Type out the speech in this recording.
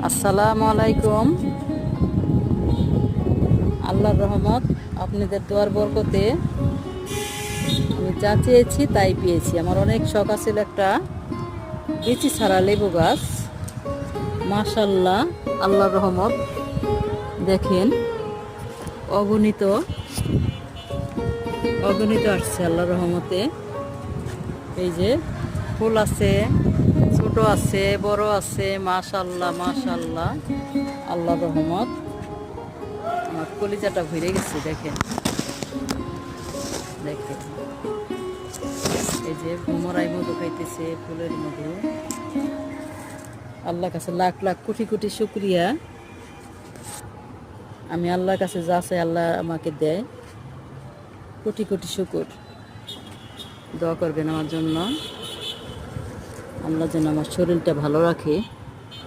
আসসালামু আলাইকুম। আল্লাহর রহমত, আপনাদের দোয়ার বরকতে আমি যা চেয়েছি তাই পেয়েছি। আমার অনেক শখ আছিল একটা বিচি ছাড়া লেবু গাছ। মাশাল্লাহ, আল্লাহর রহমত, দেখেন অগণিত অগণিত আসছে আল্লাহর রহমতে। এই যে ফুল আছে, ছোট আছে, বড় আছে। মাশাল্লাহ মাশাল্লাহ, আল্লাহর রহমত। আমার কলিজাটা ভরে গেছে। দেখেন দেখেন, এই যে মরাই মধু খাইতেছে, ফুলের মধু। আল্লাহর কাছে লাখ লাখ কোটি কোটি শুকরিয়া। আমি আল্লাহর কাছে যা চাই আল্লাহ আমাকে দেয়। কোটি কোটি শুকর। দোয়া করবেন আমার জন্য, আল্লাহ যেন আমার শরীরটা ভালো রাখে।